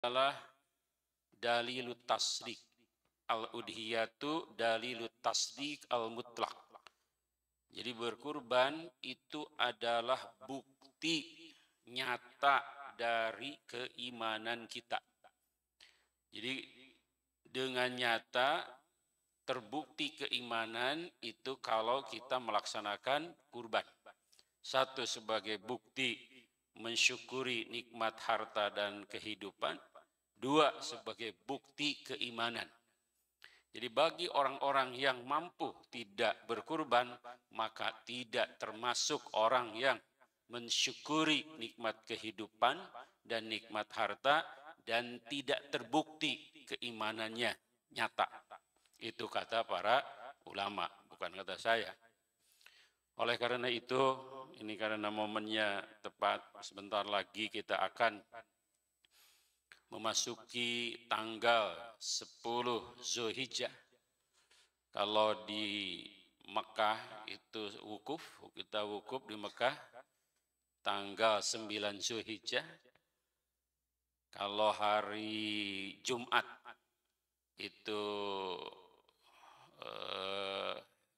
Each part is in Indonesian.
adalah dalilut tasdik. Al-udhiyatu dalilut tasdik al-mutlak. Jadi berkurban itu adalah bukti nyata dari keimanan kita. Jadi dengan nyata terbukti keimanan itu kalau kita melaksanakan kurban. Satu, sebagai bukti mensyukuri nikmat harta dan kehidupan. Dua, sebagai bukti keimanan. Jadi bagi orang-orang yang mampu tidak berkurban, maka tidak termasuk orang yang mensyukuri nikmat kehidupan dan nikmat harta dan tidak terbukti keimanannya nyata. Itu kata para ulama, bukan kata saya. Oleh karena itu, ini karena momennya tepat, sebentar lagi kita akan memasuki tanggal 10 Zulhijjah. Kalau di Mekah itu wukuf, kita wukuf di Mekah tanggal 9 Zulhijjah. Kalau hari Jumat itu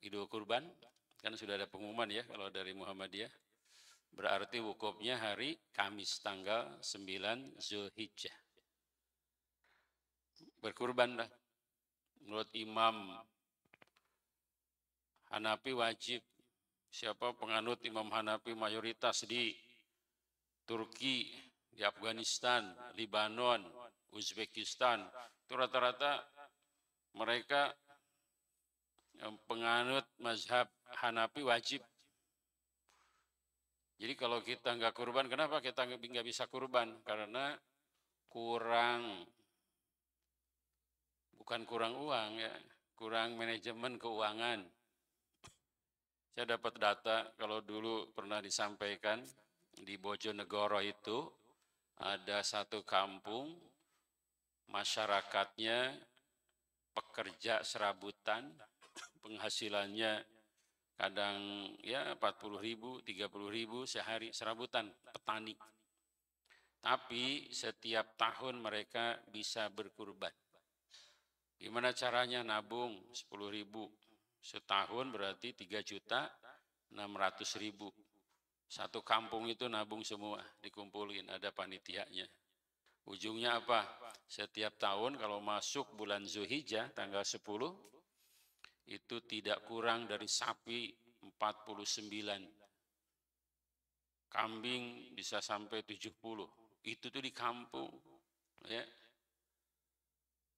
Idul Kurban, kan sudah ada pengumuman ya kalau dari Muhammadiyah. Berarti wukufnya hari Kamis tanggal 9 Zulhijjah. Berkurbanlah. Menurut Imam Hanafi wajib. Siapa penganut Imam Hanafi mayoritas di Turki, di Afghanistan, Libanon, Uzbekistan, itu rata-rata mereka yang penganut mazhab Hanafi wajib. Jadi kalau kita nggak kurban, kenapa kita nggak bisa kurban? Karena bukan kurang uang ya, kurang manajemen keuangan. Saya dapat data, kalau dulu pernah disampaikan di Bojonegoro itu ada satu kampung, masyarakatnya pekerja serabutan, penghasilannya kadang ya 40.000, 30.000 sehari serabutan, petani. Tapi setiap tahun mereka bisa berkurban. Gimana caranya? Nabung 10.000. Setahun berarti 3.600.000. Satu kampung itu nabung semua, dikumpulin, ada panitianya. Ujungnya apa? Setiap tahun kalau masuk bulan Zulhijjah tanggal 10, itu tidak kurang dari sapi 49. Kambing bisa sampai 70. Itu tuh di kampung. Ya.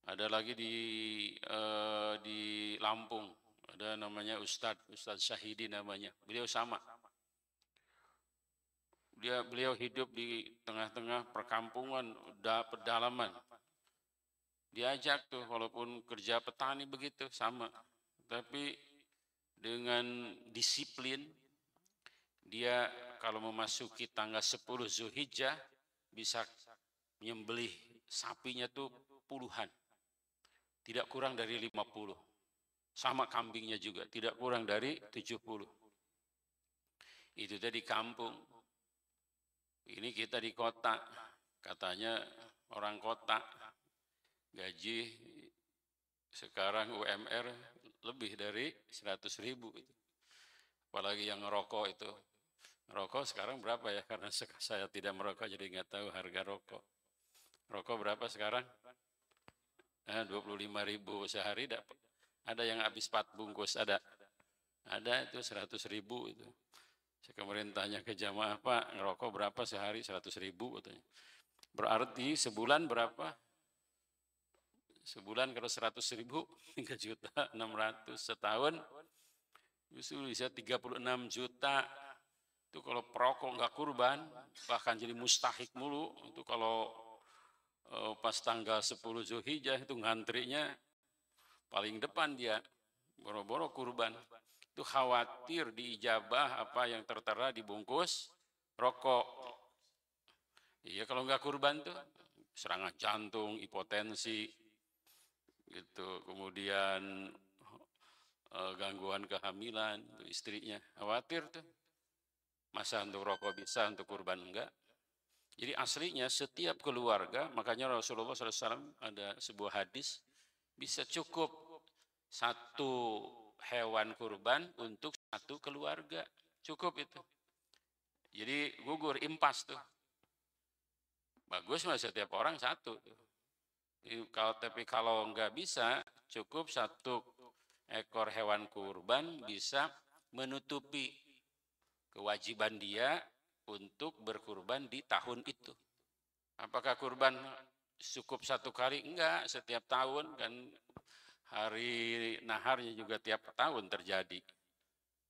Ada lagi di Lampung. Ada namanya Ustadz Syahidi namanya. Beliau sama. Beliau hidup di tengah-tengah perkampungan, pedalaman. Diajak tuh, walaupun kerja petani begitu, sama. Tapi dengan disiplin, dia kalau memasuki tanggal 10 Zulhijjah, bisa menyembelih sapinya tuh puluhan. Tidak kurang dari 50. Sama kambingnya juga, tidak kurang dari 70. Itu tadi kampung. Ini kita di kota, katanya orang kota, gaji sekarang UMR lebih dari 100.000. Apalagi yang ngerokok itu. Rokok sekarang berapa ya? Karena saya tidak merokok jadi nggak tahu harga rokok. Rokok berapa sekarang? 25.000 sehari dapat. Ada yang habis 4 bungkus, ada itu 100.000 itu. Saya kemarin tanya ke jamaah, Pak, ngerokok berapa sehari? 100.000 katanya. Berarti sebulan berapa? Sebulan kalau 100.000, 3.600.000. Setahun justru bisa 36 juta. Itu kalau perokok nggak kurban, bahkan jadi mustahik mulu. Itu kalau pas tanggal 10 Zulhijjah itu ngantrinya paling depan dia, boro-boro kurban. Itu khawatir diijabah apa yang tertera di bungkus rokok. Iya, kalau nggak kurban tuh serangan jantung, hipotensi, gitu. Kemudian gangguan kehamilan, tuh istrinya khawatir tuh. Masa untuk rokok bisa, untuk kurban enggak? Jadi aslinya setiap keluarga, makanya Rasulullah SAW ada sebuah hadis, bisa cukup satu hewan kurban untuk satu keluarga. Cukup itu. Jadi gugur, impas tuh. Bagus mah setiap orang satu. Tapi kalau nggak bisa, cukup satu ekor hewan kurban bisa menutupi kewajiban dia untuk berkurban di tahun itu. Apakah kurban cukup satu kali? Enggak, setiap tahun kan hari naharnya juga tiap tahun terjadi.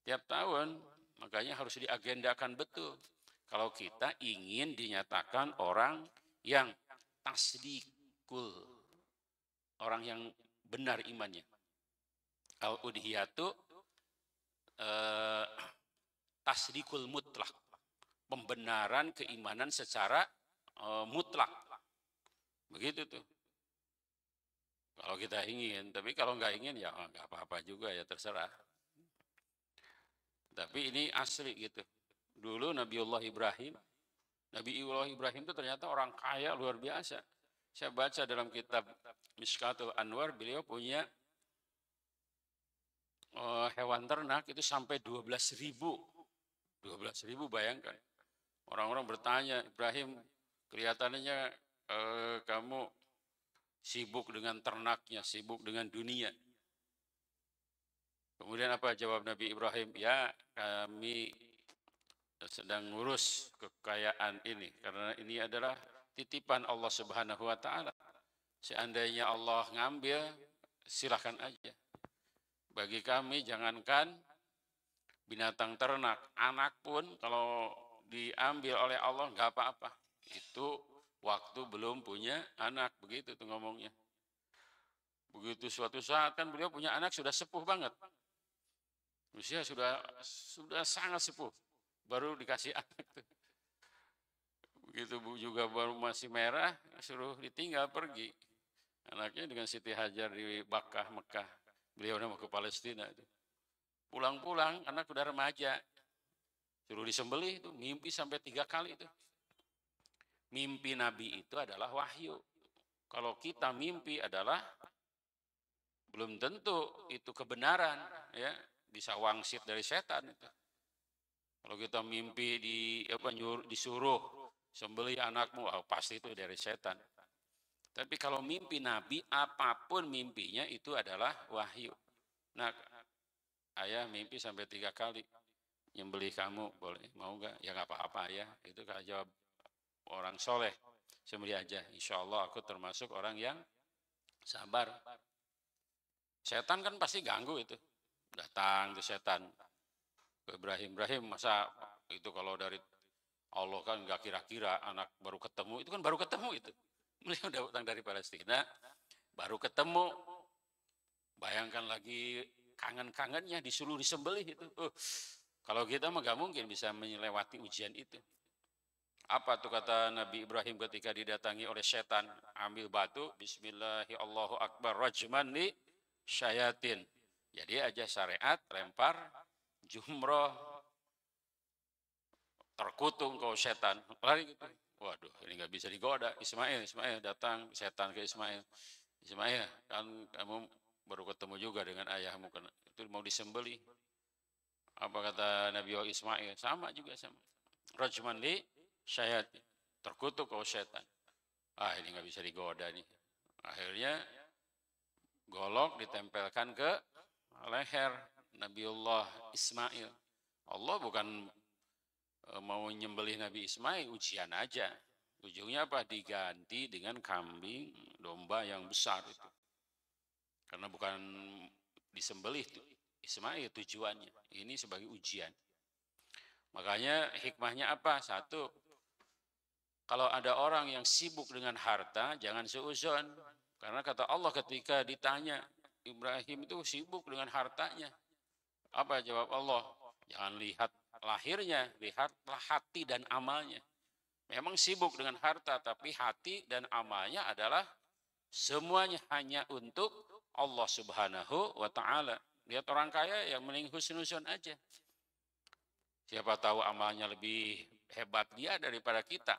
Tiap tahun, makanya harus diagendakan betul. Kalau kita ingin dinyatakan orang yang tasdikul, orang yang benar imannya. Al-udhiyatu tasdikul mutlak, pembenaran keimanan secara mutlak. Begitu tuh. Kalau kita ingin, tapi kalau nggak ingin ya nggak apa-apa juga ya terserah. Tapi ini asli gitu. Dulu Nabiullah Ibrahim itu ternyata orang kaya luar biasa. Saya baca dalam kitab Mishkatul Anwar, beliau punya hewan ternak itu sampai 12.000. 12.000 bayangkan. Orang-orang bertanya, Ibrahim kelihatannya kamu sibuk dengan ternaknya, sibuk dengan dunia. Kemudian apa jawab Nabi Ibrahim? Ya, kami sedang ngurus kekayaan ini karena ini adalah titipan Allah Subhanahu wa taala. Seandainya Allah ngambil, silahkan aja. Bagi kami jangankan binatang ternak, anak pun kalau diambil oleh Allah nggak apa-apa. Itu waktu belum punya anak, begitu tuh ngomongnya. Begitu suatu saat kan beliau punya anak sudah sepuh banget. Usia sudah sangat sepuh. Baru dikasih anak tuh. Begitu juga baru masih merah, suruh ditinggal pergi. Anaknya dengan Siti Hajar di Bakkah, Mekah. Beliau mau ke Palestina itu. Pulang-pulang, anak udah remaja. Suruh disembelih itu, mimpi sampai 3 kali itu. Mimpi Nabi itu adalah wahyu. Kalau kita mimpi adalah belum tentu itu kebenaran, ya bisa wangsit dari setan itu. Kalau kita mimpi disuruh sembelih anakmu, pasti itu dari setan. Tapi kalau mimpi Nabi, apapun mimpinya itu adalah wahyu. Nah, ayah mimpi sampai 3 kali nyembelih kamu, boleh mau nggak? Ya nggak apa-apa ya. Itu kalau jawab orang soleh, sembelih aja. Insya Allah aku termasuk orang yang sabar. Setan kan pasti ganggu itu. Datang tuh setan ke Ibrahim, masa itu kalau dari Allah kan nggak kira-kira anak baru ketemu, itu kan baru ketemu itu. Beliau datang dari Palestina, baru ketemu. Bayangkan lagi kangen-kangennya disuruh disembelih itu. Kalau kita mah gak mungkin bisa melewati ujian itu. Apa tuh kata Nabi Ibrahim ketika didatangi oleh setan? Ambil batu, Bismillahirrahmanirrahim, rajman li syayatin. Jadi aja syariat, lempar, jumroh, terkutung kau setan. Lari gitu. Waduh, ini nggak bisa digoda. Ismail datang, setan ke Ismail. Ismail, kan kamu baru ketemu juga dengan ayahmu, itu mau disembelih. Apa kata Nabi Ismail? Sama juga sama. Rajman li syayatin. Terkutuk kau setan. Ini nggak bisa digoda nih. Akhirnya golok ditempelkan ke leher Nabiullah Ismail. Allah bukan mau nyembelih Nabi Ismail, ujian aja. Ujungnya apa? Diganti dengan kambing domba yang besar itu. Karena bukan disembelih Ismail tujuannya. Ini sebagai ujian. Makanya hikmahnya apa? Satu, kalau ada orang yang sibuk dengan harta, jangan seuzon. Karena kata Allah ketika ditanya, Ibrahim itu sibuk dengan hartanya. Apa jawab Allah? Jangan lihat lahirnya, lihatlah hati dan amalnya. Memang sibuk dengan harta, tapi hati dan amalnya adalah semuanya hanya untuk Allah Subhanahu wa ta'ala. Lihat orang kaya yang mending husnuzon aja. Siapa tahu amalnya lebih hebat dia daripada kita.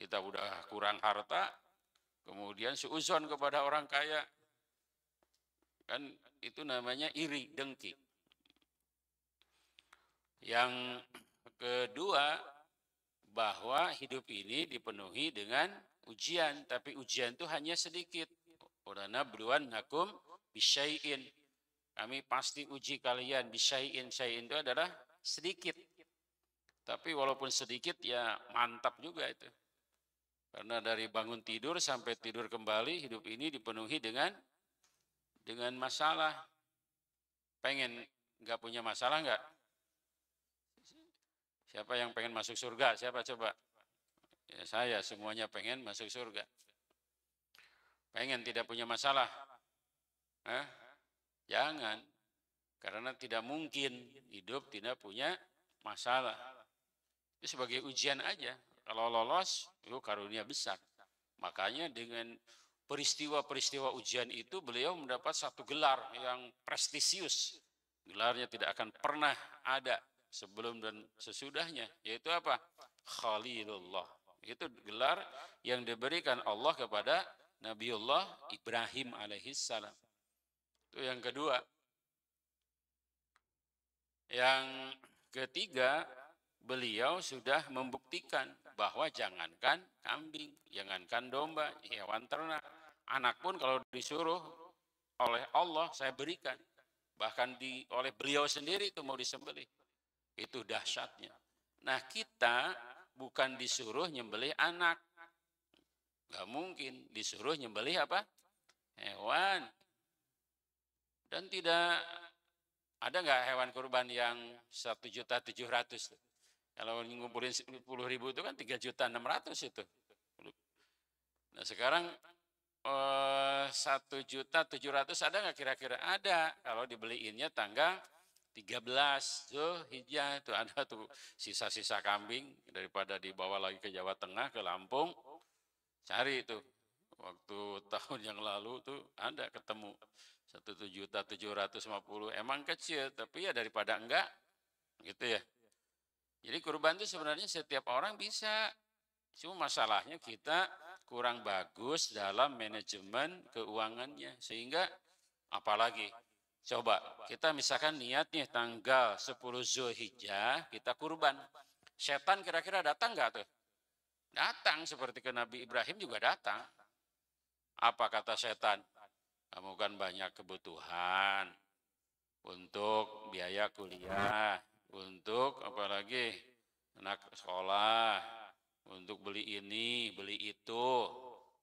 Kita udah kurang harta, kemudian suuzon kepada orang kaya. Kan itu namanya iri, dengki. Yang kedua, bahwa hidup ini dipenuhi dengan ujian, tapi ujian itu hanya sedikit. Walanabluwannakum bisyai'in. Kami pasti uji kalian bisyai'in. Syai'in itu adalah sedikit. Tapi walaupun sedikit ya mantap juga itu. Karena dari bangun tidur sampai tidur kembali, hidup ini dipenuhi dengan masalah. Pengen nggak punya masalah nggak? Siapa yang pengen masuk surga? Siapa coba? Ya, saya semuanya pengen masuk surga. Pengen tidak punya masalah? Hah? Jangan. Karena tidak mungkin hidup tidak punya masalah. Itu sebagai ujian aja. Kalau lolos, itu karunia besar. Makanya dengan peristiwa-peristiwa ujian itu beliau mendapat satu gelar yang prestisius. Gelarnya tidak akan pernah ada sebelum dan sesudahnya. Yaitu apa? Khalilullah. Itu gelar yang diberikan Allah kepada Nabiullah Ibrahim alaihissalam. Itu yang kedua. Yang ketiga, beliau sudah membuktikan bahwa jangankan kambing, jangankan domba, hewan ternak, anak pun kalau disuruh oleh Allah saya berikan. Bahkan oleh beliau sendiri itu mau disembelih. Itu dahsyatnya. Nah kita bukan disuruh nyembelih anak. Gak mungkin disuruh nyembelih apa? Hewan. Dan tidak ada nggak hewan kurban yang 1.700.000? Kalau ngumpulin 10.000 itu kan 3.600.000 itu. Nah sekarang 1.700.000 ada nggak kira-kira? Ada. Kalau dibeliinnya tanggal 13 Zulhijjah itu ada tuh sisa-sisa kambing daripada dibawa lagi ke Jawa Tengah, ke Lampung. Cari itu. Waktu tahun yang lalu tuh ada ketemu 1.750.000. Emang kecil, tapi ya daripada enggak, gitu ya. Jadi kurban itu sebenarnya setiap orang bisa. Cuma masalahnya kita kurang bagus dalam manajemen keuangannya. Sehingga apalagi, coba kita misalkan niatnya tanggal 10 Zulhijjah kita kurban. Setan kira-kira datang enggak tuh? Datang, seperti ke Nabi Ibrahim juga datang. Apa kata setan? Kamu kan banyak kebutuhan untuk biaya kuliah, untuk apalagi anak sekolah, untuk beli ini, beli itu.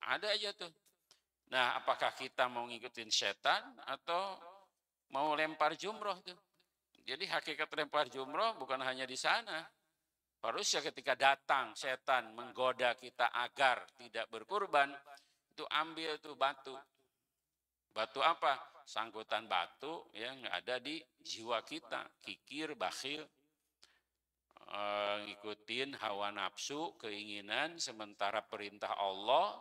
Ada aja tuh. Nah, apakah kita mau ngikutin setan atau mau lempar jumroh tuh? Jadi hakikat lempar jumroh bukan hanya di sana. Harusnya ketika datang setan menggoda kita agar tidak berkurban, itu ambil tuh batu. Batu apa? Sangkutan batu yang ada di jiwa kita. Kikir, bakhil, ngikutin hawa nafsu, keinginan, sementara perintah Allah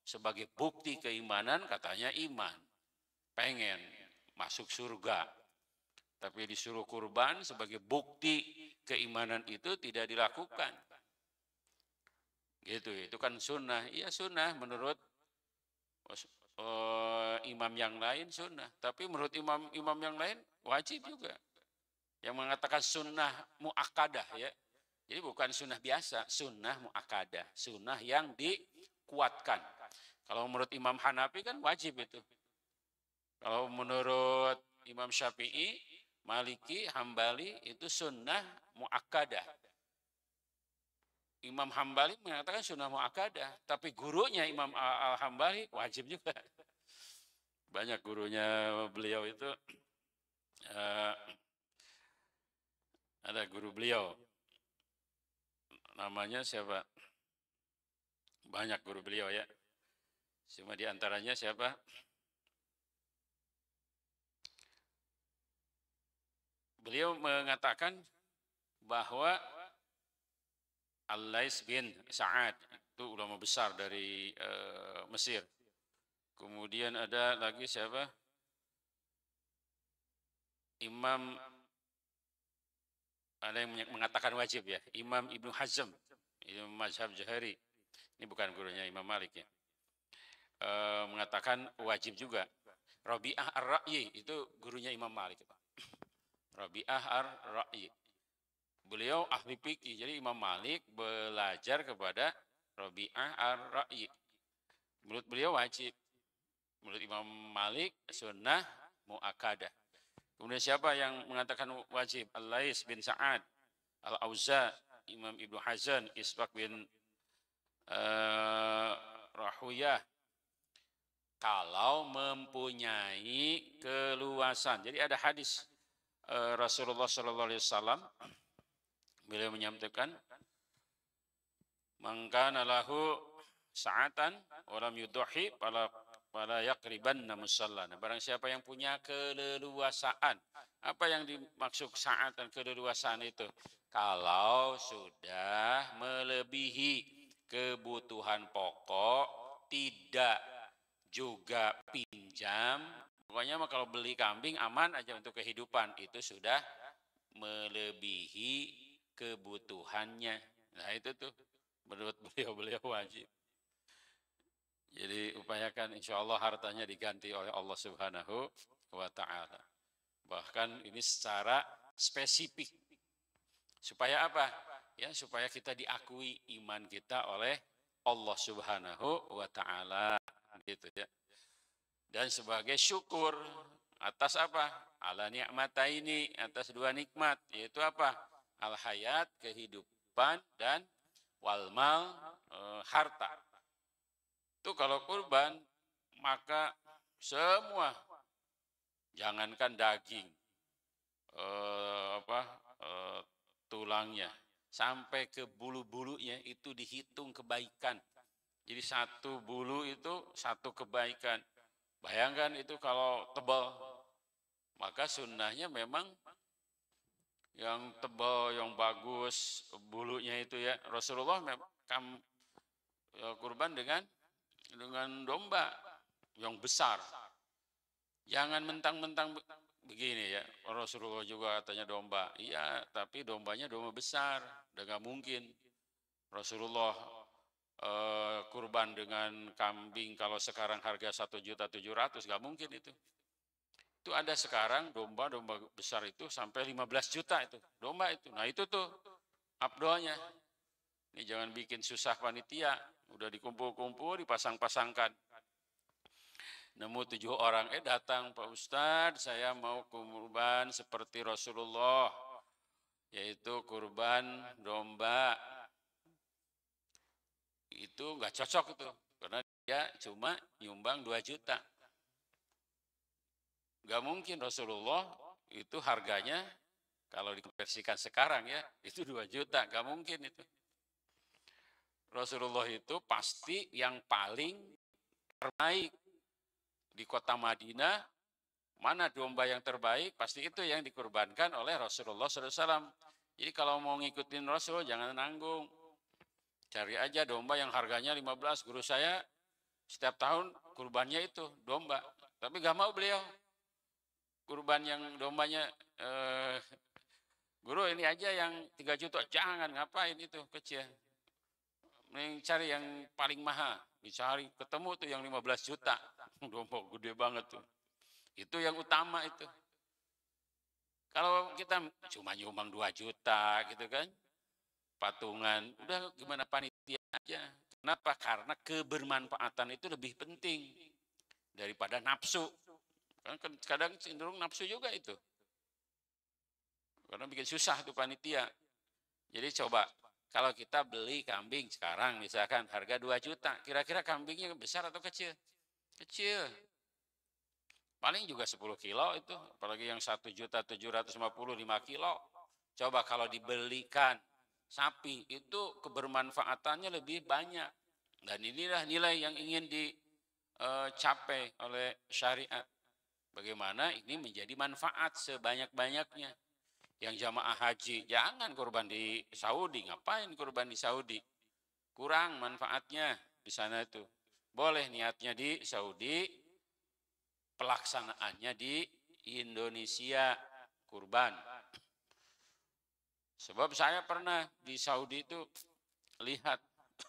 sebagai bukti keimanan katanya iman. Pengen masuk surga. Tapi disuruh kurban sebagai bukti keimanan itu tidak dilakukan. Gitu, itu kan sunnah. Iya sunnah menurut imam yang lain sunnah, tapi menurut imam yang lain wajib juga. Yang mengatakan sunnah muakkadah ya, jadi bukan sunnah biasa, sunnah muakkadah, sunnah yang dikuatkan. Kalau menurut Imam Hanafi kan wajib itu. Kalau menurut Imam Syafi'i, Maliki, Hambali itu sunnah muakkadah. Imam Hambali mengatakan sunnah muakkadah, tapi gurunya Imam Al-Hambali wajib juga. Banyak gurunya beliau itu, ada guru beliau, namanya siapa? Banyak guru beliau ya. Cuma diantaranya siapa? Beliau mengatakan bahwa Al-Lais bin Sa'ad itu ulama besar dari Mesir. Kemudian ada lagi siapa? Imam, ada yang mengatakan wajib ya, Imam Ibnu Hazm, Imam Mazhab Jahari. Ini bukan gurunya Imam Malik ya. Mengatakan wajib juga. Rabi'ah Ar-Ra'yi itu gurunya Imam Malik. Rabi'ah Ar-Ra'yi. Beliau ahli fikih. Jadi Imam Malik belajar kepada Rabi'ah Ar-Ra'yi. Menurut beliau wajib. Menurut Imam Malik sunnah mu'akkadah. Kemudian siapa yang mengatakan wajib? Al-Lais bin Sa'ad, Al-Auza, Imam Ibnu Hazan, Ishaq bin Rahuyah. Kalau mempunyai keluasan. Jadi ada hadis Rasulullah Sallallahu Alaihi Wasallam, beliau menyampaikan, "Man lahu sa'atan wa lam yudhi fala yaqribanna musallana." Barang siapa yang punya keleluasaan. Apa yang dimaksud saat dan keleluasaan itu? Kalau sudah melebihi kebutuhan pokok, tidak juga pinjam, pokoknya mah kalau beli kambing aman aja untuk kehidupan, itu sudah melebihi kebutuhannya. Nah itu tuh menurut beliau wajib. Jadi upayakan insya Allah hartanya diganti oleh Allah Subhanahu wa Ta'ala. Bahkan ini secara spesifik. Supaya apa? Ya, supaya kita diakui iman kita oleh Allah Subhanahu wa Ta'ala. Gitu ya. Dan sebagai syukur atas apa? Ala ni'mata ini, atas dua nikmat, yaitu apa? Al-hayat, kehidupan, dan walmal, harta. Itu kalau kurban, maka semua, jangankan daging, tulangnya, sampai ke bulu-bulunya itu dihitung kebaikan. Jadi satu bulu itu satu kebaikan. Bayangkan itu kalau tebal, maka sunnahnya memang yang tebal, yang bagus bulunya itu ya. Rasulullah memang kurban dengan domba yang besar. Jangan mentang-mentang begini ya. Rasulullah juga katanya domba. Iya, tapi dombanya domba besar. Udah gak mungkin Rasulullah kurban dengan kambing kalau sekarang harga 1.700.000, gak mungkin itu. Itu ada sekarang domba besar itu sampai 15 juta itu. Domba itu. Nah itu tuh abdolnya. Ini jangan bikin susah panitia. Udah dikumpul-kumpul, dipasang-pasangkan. Nemu 7 orang, datang Pak Ustadz, saya mau kurban seperti Rasulullah, yaitu kurban domba. Itu nggak cocok itu, karena dia cuma nyumbang 2 juta. Nggak mungkin Rasulullah itu harganya, kalau dikonversikan sekarang ya, itu 2 juta, nggak mungkin itu. Rasulullah itu pasti yang paling terbaik. Di kota Madinah, mana domba yang terbaik, pasti itu yang dikurbankan oleh Rasulullah SAW. Jadi kalau mau ngikutin Rasul, jangan nanggung. Cari aja domba yang harganya 15. Guru saya setiap tahun kurbannya itu domba. Tapi gak mau beliau. Kurban yang dombanya, guru ini aja yang 3 juta. Jangan, ngapain itu kecil. Mending cari yang paling mahal. Dicari, ketemu tuh yang 15 juta. Domba gede banget tuh. Itu yang utama itu. Kalau kita cuma nyumbang 2 juta gitu kan, patungan, udah gimana panitia aja. Kenapa? Karena kebermanfaatan itu lebih penting daripada nafsu. Karena kadang cenderung nafsu juga itu. Karena bikin susah tuh panitia. Jadi coba, kalau kita beli kambing sekarang misalkan harga 2 juta, kira-kira kambingnya besar atau kecil? Kecil. Paling juga 10 kilo itu, apalagi yang 1.750.000 5 kilo. Coba kalau dibelikan sapi, itu kebermanfaatannya lebih banyak. Dan inilah nilai yang ingin dicapai oleh syariat. Bagaimana ini menjadi manfaat sebanyak-banyaknya. Yang jamaah haji, jangan kurban di Saudi. Ngapain kurban di Saudi? Kurang manfaatnya di sana itu. Boleh niatnya di Saudi, pelaksanaannya di Indonesia kurban. Sebab saya pernah di Saudi itu lihat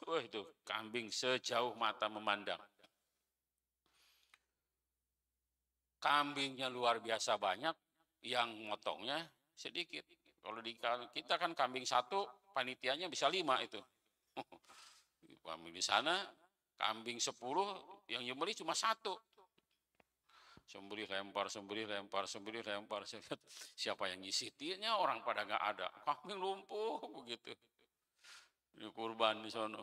Wah itu kambing sejauh mata memandang. Kambingnya luar biasa banyak, yang motongnya sedikit. Kalau di kita kan kambing satu, panitianya bisa 5 itu. Kambing di sana, kambing 10, yang nyembelih cuma 1. Sembelih lempar, sembelih lempar, sembelih lempar. Siapa yang nyisitinya, orang pada nggak ada. Kambing lumpuh begitu. Ini kurban di sono.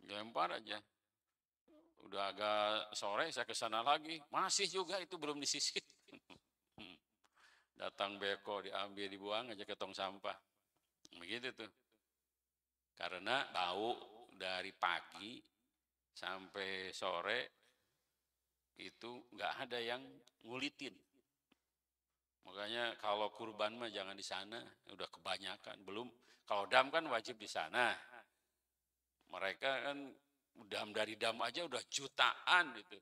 Lempar aja. Udah agak sore saya ke sana lagi, masih juga itu belum disisit. Datang beko diambil dibuang aja ke tong sampah. Begitu tuh. Karena bau dari pagi sampai sore itu nggak ada yang ngulitin. Makanya kalau kurban mah jangan di sana, udah kebanyakan. Belum kalau dam kan wajib di sana. Mereka kan dam dari dam aja udah jutaan itu.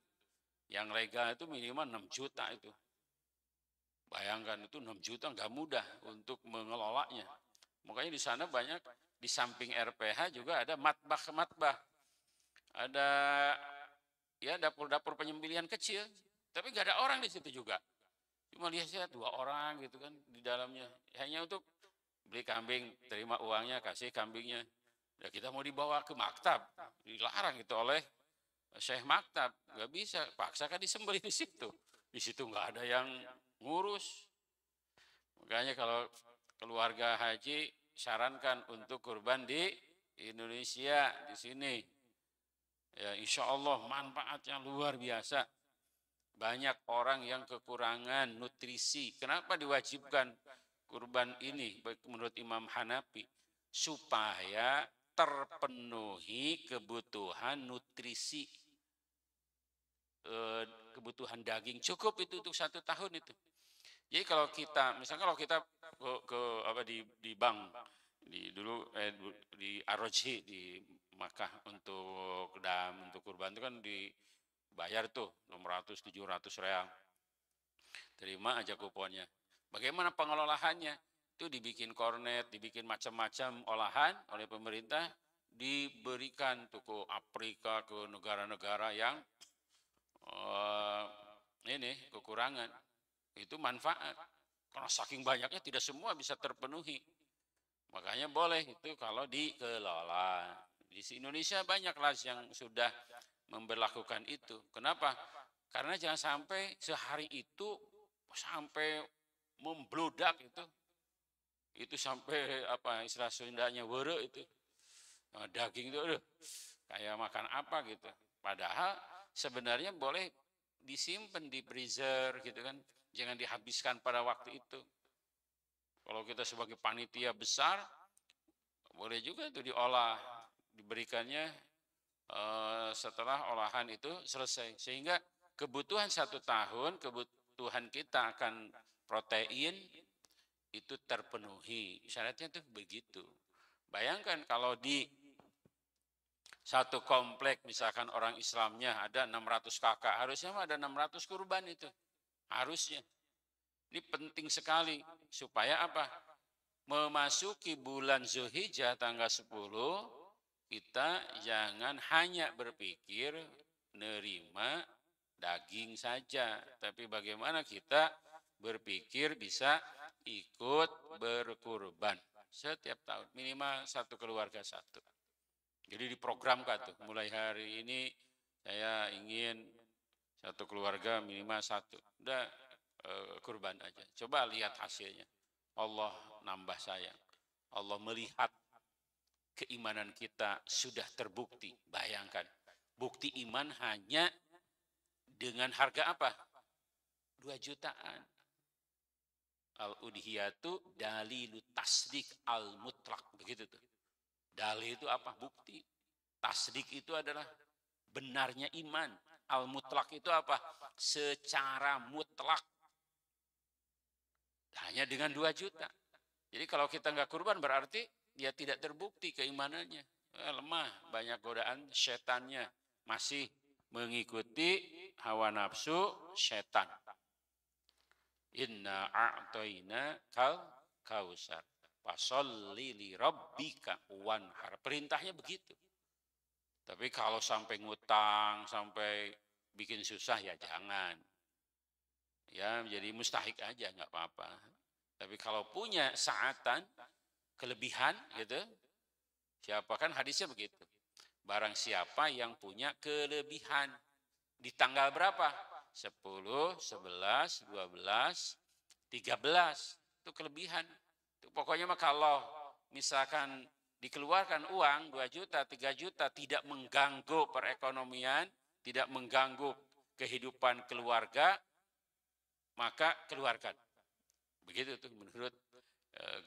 Yang legal itu minimal 6 juta itu. Bayangkan itu 6 juta nggak mudah untuk mengelolanya. Makanya di sana banyak, di samping RPH juga ada matbah. Ada ya dapur-dapur penyembelihan kecil, tapi nggak ada orang di situ juga. Cuma lihat 2 orang gitu kan di dalamnya. Hanya untuk beli kambing, terima uangnya, kasih kambingnya. Ya kita mau dibawa ke maktab, dilarang itu oleh Syekh Maktab, nggak bisa, paksakan disembelih di situ. Di situ nggak ada yang ngurus. Makanya kalau keluarga haji sarankan untuk kurban di Indonesia, di sini. Ya insya Allah manfaatnya luar biasa. Banyak orang yang kekurangan nutrisi. Kenapa diwajibkan kurban ini menurut Imam Hanafi? Supaya terpenuhi kebutuhan nutrisi, kebutuhan daging cukup itu untuk 1 tahun itu. Jadi kalau kita misalnya kalau kita ke apa di bank dulu di Arojhi di Makkah untuk kurban itu kan dibayar tuh 600-700 real. Terima aja kuponnya. Bagaimana pengelolaannya? Itu dibikin kornet, dibikin macam-macam olahan oleh pemerintah, diberikan tuh ke Afrika, ke negara-negara yang ini kekurangan. Itu manfaat. Karena saking banyaknya tidak semua bisa terpenuhi. Makanya boleh itu kalau dikelola. Di Indonesia banyaklah yang sudah memberlakukan itu. Kenapa? Karena jangan sampai sehari itu sampai membludak itu sampai apa istilah Sundanya were itu daging itu aduh, kayak makan apa gitu. Padahal sebenarnya boleh disimpan di freezer gitu kan, jangan dihabiskan pada waktu itu. Kalau kita sebagai panitia besar boleh juga itu diolah, diberikannya setelah olahan itu selesai, sehingga kebutuhan 1 tahun, kebutuhan kita akan protein itu terpenuhi. Syaratnya itu begitu. Bayangkan kalau di satu komplek misalkan orang Islamnya ada 600 kakak, harusnya ada 600 kurban itu. Harusnya. Ini penting sekali supaya apa? Memasuki bulan Zulhijjah tanggal 10, kita jangan hanya berpikir nerima daging saja, tapi bagaimana kita berpikir bisa ikut berkurban setiap tahun, minimal 1 keluarga 1. Jadi diprogramkan tuh, mulai hari ini saya ingin 1 keluarga minimal 1. Udah kurban aja. Coba lihat hasilnya. Allah nambah sayang. Allah melihat keimanan kita sudah terbukti. Bayangkan, bukti iman hanya dengan harga apa? 2 jutaan. Al-udhiyatu dalilu tasdik al-mutlak. Begitu tuh. Dalil itu apa? Bukti. Tasdik itu adalah benarnya iman. Al-mutlak itu apa? Secara mutlak. Hanya dengan 2 juta. Jadi kalau kita nggak kurban berarti dia tidak terbukti keimanannya. Lemah, banyak godaan setannya. Masih mengikuti hawa nafsu setan. Inna a'toina kal kausar. Fasholli li rabbika wanhar. Perintahnya begitu. Tapi kalau sampai ngutang, sampai bikin susah ya jangan. Ya jadi mustahik aja nggak apa-apa. Tapi kalau punya saatan, kelebihan gitu, siapa kan hadisnya begitu. Barang siapa yang punya kelebihan di tanggal berapa? 10, 11, 12, 13. Itu kelebihan. Itu pokoknya mah kalau misalkan dikeluarkan uang 2 juta, 3 juta tidak mengganggu perekonomian, tidak mengganggu kehidupan keluarga, maka keluarkan. Begitu tuh menurut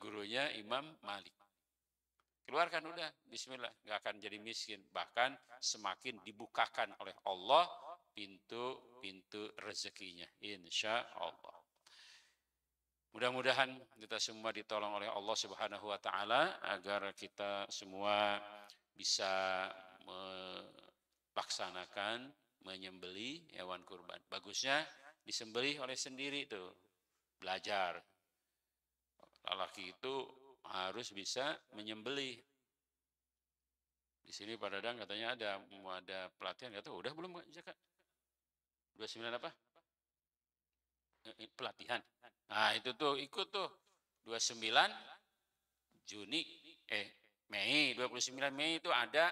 gurunya Imam Malik. Keluarkan udah, bismillah, nggak akan jadi miskin. Bahkan semakin dibukakan oleh Allah pintu-pintu rezekinya, insya Allah. Mudah-mudahan kita semua ditolong oleh Allah Subhanahu wa taala agar kita semua bisa melaksanakan menyembelih hewan kurban. Bagusnya disembelih oleh sendiri tuh. Belajar. Lelaki itu harus bisa menyembelih. Di sini Pak Dadang katanya mau ada pelatihan, kata udah belum Kak? 29 apa? Pelatihan. Nah, itu tuh ikut tuh 29 Juni Mei, 29 Mei itu ada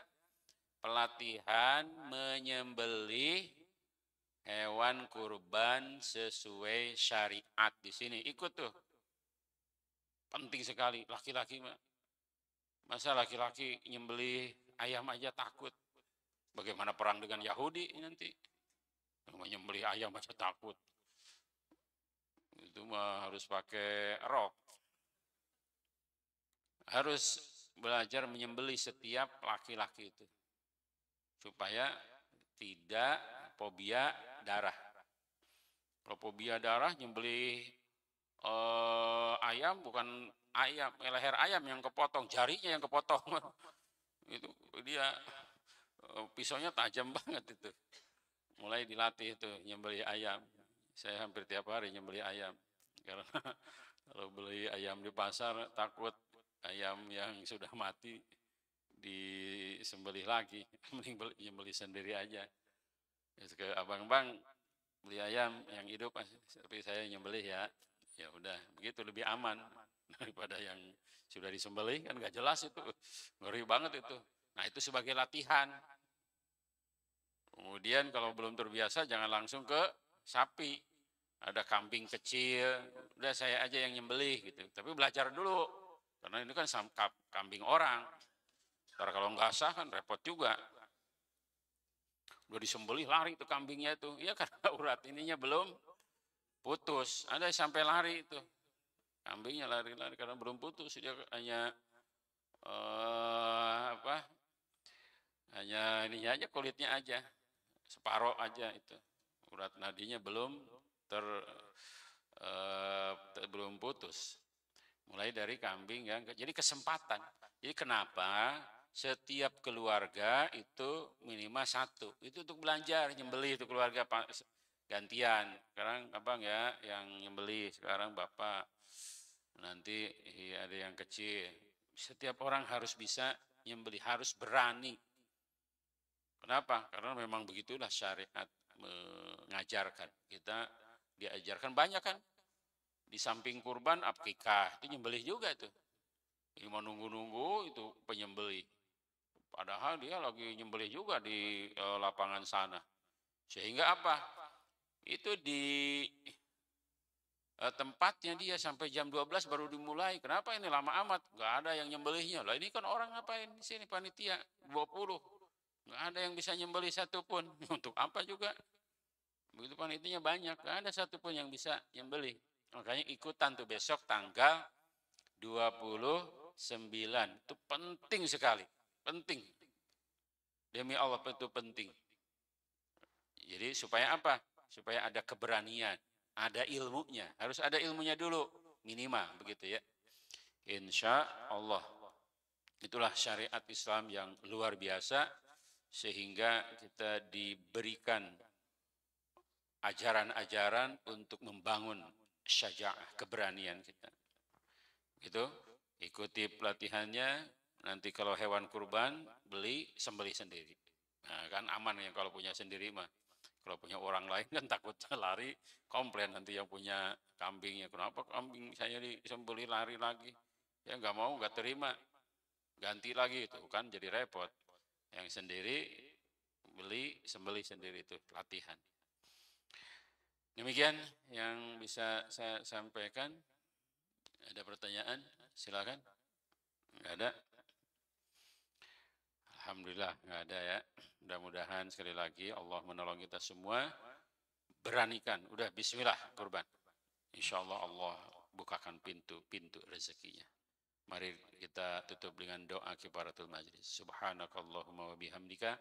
pelatihan menyembelih hewan kurban sesuai syariat di sini. Ikut tuh. Penting sekali laki-laki, masa laki-laki nyembelih ayam aja takut. Bagaimana perang dengan Yahudi nanti? Menyembelih ayam aja takut. Itu mah harus pakai rok. Harus belajar menyembelih setiap laki-laki itu. Supaya tidak fobia darah. Kalau fobia darah nyembelih ayam bukan ayam, leher ayam yang kepotong, jarinya yang kepotong. Itu dia pisaunya tajam banget itu. Mulai dilatih itu nyembelih ayam. Saya hampir tiap hari nyembelih ayam. Karena kalau beli ayam di pasar takut ayam yang sudah mati disembelih lagi. Mending nyembelih sendiri aja. Ke abang-abang beli ayam yang hidup tapi saya nyembelih ya. Ya udah, begitu lebih aman daripada yang sudah disembelih, kan nggak jelas itu, ngeri banget itu. Nah itu sebagai latihan. Kemudian kalau belum terbiasa jangan langsung ke sapi. Ada kambing kecil, udah saya aja yang nyembelih gitu. Tapi belajar dulu, karena ini kan kambing orang. Karena kalau nggak sah kan repot juga. Udah disembelih lari itu kambingnya itu, ya karena urat ininya belum putus, ada sampai lari itu kambingnya lari-lari karena belum putus, dia hanya hanya ininya aja, kulitnya aja separoh aja, itu urat nadinya belum belum putus. Mulai dari kambing yang jadi kesempatan. Jadi kenapa setiap keluarga itu minimal satu itu untuk belajar nyembelih, itu keluarga gantian. Sekarang abang ya yang nyembelih, sekarang bapak, nanti ada yang kecil. Setiap orang harus bisa nyembelih, harus berani. Kenapa? Karena memang begitulah syariat mengajarkan. Kita diajarkan banyak kan. Di samping kurban, akikah, itu nyembelih juga itu. Ini mau nunggu-nunggu itu penyembelih. Padahal dia lagi nyembelih juga di lapangan sana. Sehingga apa? Itu di tempatnya dia sampai jam 12 baru dimulai. Kenapa ini lama amat? Nggak ada yang nyembelihnya. Lah ini kan orang ngapain di sini panitia 20. Nggak ada yang bisa nyembelih satupun. Untuk apa juga? Begitu panitianya banyak, nggak ada satupun yang bisa nyembelih. Makanya ikutan tuh besok tanggal 29. Itu penting sekali. Penting. Demi Allah itu penting. Jadi supaya apa? Supaya ada keberanian, ada ilmunya. Harus ada ilmunya dulu, minimal begitu ya. Insya Allah. Itulah syariat Islam yang luar biasa, sehingga kita diberikan ajaran-ajaran untuk membangun syaja'ah, keberanian kita. Gitu. ikuti pelatihannya, nanti kalau hewan kurban, beli, sembelih sendiri. Nah, kan aman ya kalau punya sendiri mah. Kalau punya orang lain kan takutnya lari, komplain nanti yang punya kambingnya. Kenapa kambing saya disembelih lari lagi? Ya nggak mau, nggak terima. Ganti lagi itu kan jadi repot. Yang sendiri beli, sembelih sendiri itu latihan. Demikian yang bisa saya sampaikan. Ada pertanyaan? Silakan. Nggak ada? Alhamdulillah nggak ada ya. Mudah-mudahan sekali lagi Allah menolong kita semua. Beranikan, udah bismillah kurban. Insya Allah Allah bukakan pintu-pintu rezekinya. Mari kita tutup dengan doa kifaratul majlis. Subhanakallahumma wa bihamdika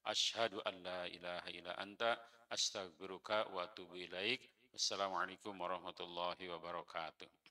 asyhadu an la ilaha illa anta astaghfiruka wa atubu ilaik. Assalamualaikum warahmatullahi wabarakatuh.